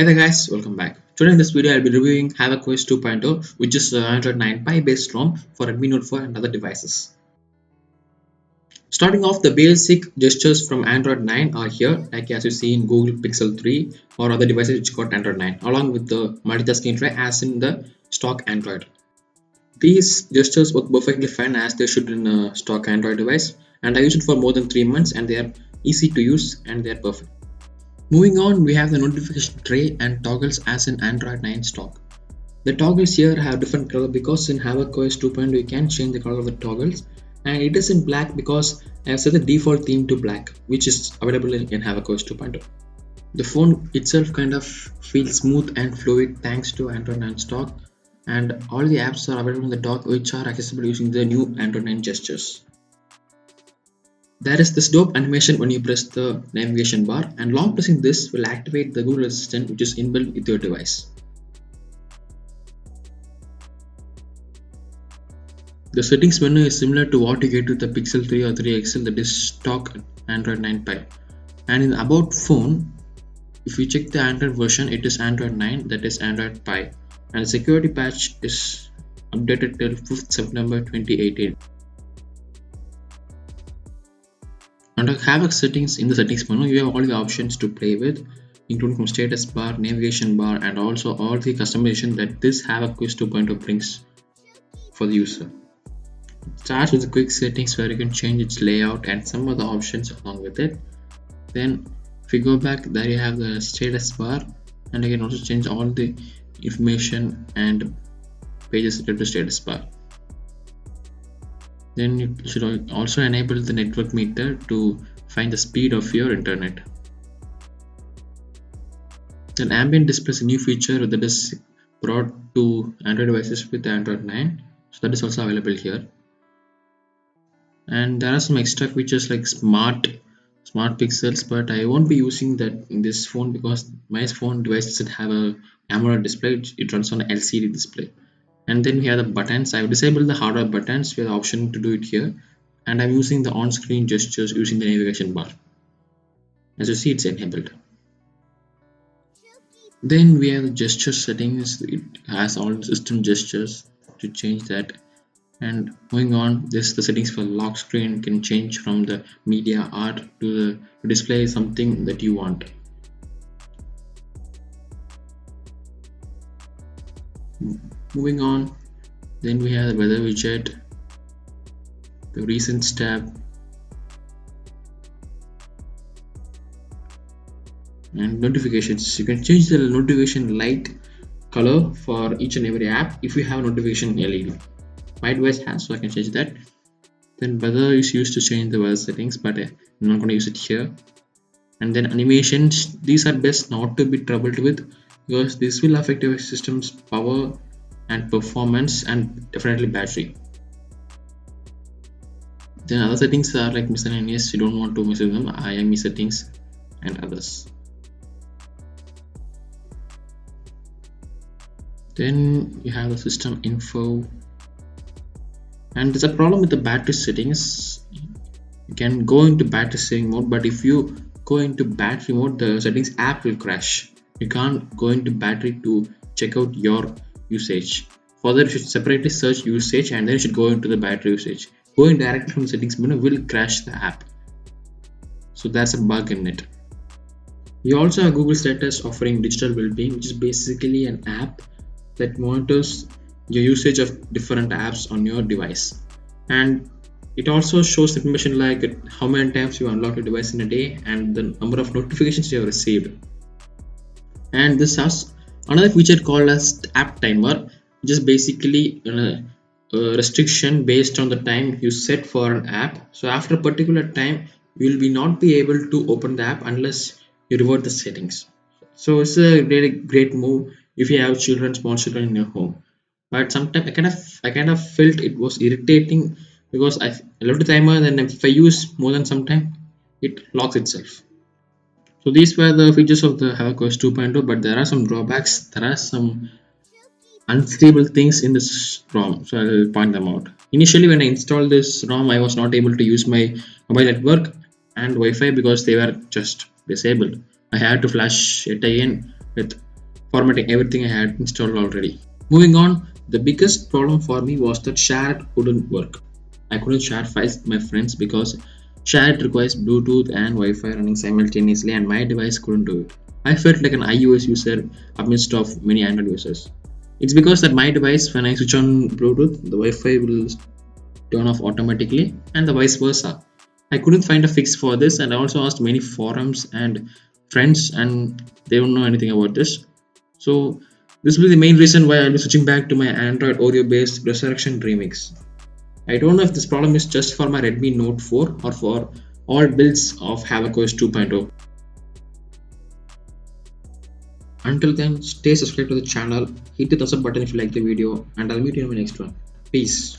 Hey there guys, welcome back. Today in this video I'll be reviewing HavaQuest 2.0, which is Android 9 Pie based ROM for Redmi Note 4 and other devices. Starting off, the basic gestures from Android 9 are here, like as you see in Google Pixel 3 or other devices which got Android 9, along with the multitasking tray as in the stock Android. These gestures work perfectly fine as they should in a stock Android device, and I used it for more than 3 months and they are easy to use and they are perfect. Moving on, we have the notification tray and toggles as in Android 9 stock. The toggles here have different color because in HavaQuest 2.0 you can change the color of the toggles, and it is in black because I have set the default theme to black, which is available in HavaQuest 2.0. The phone itself kind of feels smooth and fluid thanks to Android 9 stock, and all the apps are available in the dock which are accessible using the new Android 9 gestures. There is this dope animation when you press the navigation bar, and long pressing this will activate the Google Assistant which is inbuilt with your device. The settings menu is similar to what you get with the Pixel 3 or 3 XL, that is stock Android 9 Pie. And in the About phone, if you check the Android version, it is Android 9, that is Android Pie. And the security patch is updated till 5th September 2018. Under Havoc settings, in the settings menu, you have all the options to play with, including from status bar, navigation bar, and also all the customization that this HavaQuest 2.0 brings for the user. It starts with the quick settings where you can change its layout and some other options along with it. Then if you go back, there you have the status bar, and you can also change all the information and pages related to status bar. Then you should also enable the network meter to find the speed of your internet. Then ambient display is a new feature that is brought to Android devices with Android 9, so that is also available here. And there are some extra features like smart pixels, but I won't be using that in this phone because my phone device doesn't have a AMOLED display. It runs on an LCD display. And then we have the buttons. I've disabled the hardware buttons. We have the option to do it here, and I'm using the on-screen gestures using the navigation bar. As you see, it's enabled. Then we have the gesture settings. It has all the system gestures to change that. And moving on, this the settings for lock screen. You can change from the media art to display something that you want. Moving on, then we have the weather widget, the recent tab, and notifications. You can change the notification light color for each and every app if you have notification LED. My device has, so I can change that. Then weather is used to change the weather settings, but I'm not going to use it here. And then animations, these are best not to be troubled with because this will affect your system's power and performance and definitely battery. Then other settings are like miscellaneous. You don't want to mess with them, IME settings and others. Then you have the system info, and there's a problem with the battery settings. You can go into battery saving mode, but if you go into battery mode, the settings app will crash. You can't go into battery to check out your usage. Further, you should separately search usage and then you should go into the battery usage. Going directly from the settings menu will crash the app. So that's a bug in it. You also have Google Status offering digital well-being, which is basically an app that monitors your usage of different apps on your device. And it also shows information like how many times you unlock your device in a day and the number of notifications you have received. And this has another feature called as app timer, which is basically a restriction based on the time you set for an app. So after a particular time, you will not be able to open the app unless you revert the settings. So it's a really great move if you have small children in your home. But sometimes I kind of felt it was irritating because I love the timer, then if I use more than some time, it locks itself. So these were the features of the HavaQuest 2.0, but there are some drawbacks. There are some unstable things in this ROM, so I'll point them out. Initially, when I installed this ROM, I was not able to use my mobile network and Wi-Fi because they were just disabled. I had to flash it again with formatting everything I had installed already. Moving on, the biggest problem for me was that shared couldn't work. I couldn't share files with my friends because shared requires Bluetooth and Wi-Fi running simultaneously, and my device couldn't do it. I felt like an iOS user amidst of many Android users. It's because that my device, when I switch on Bluetooth, the Wi-Fi will turn off automatically, and the vice versa. I couldn't find a fix for this, and I also asked many forums and friends, and they don't know anything about this. So this will be the main reason why I'll be switching back to my Android Oreo based Resurrection Remix. I don't know if this problem is just for my Redmi Note 4 or for all builds of HavoCOS 2.0. Until then, stay subscribed to the channel, hit the thumbs up button if you like the video, and I'll meet you in my next one. Peace.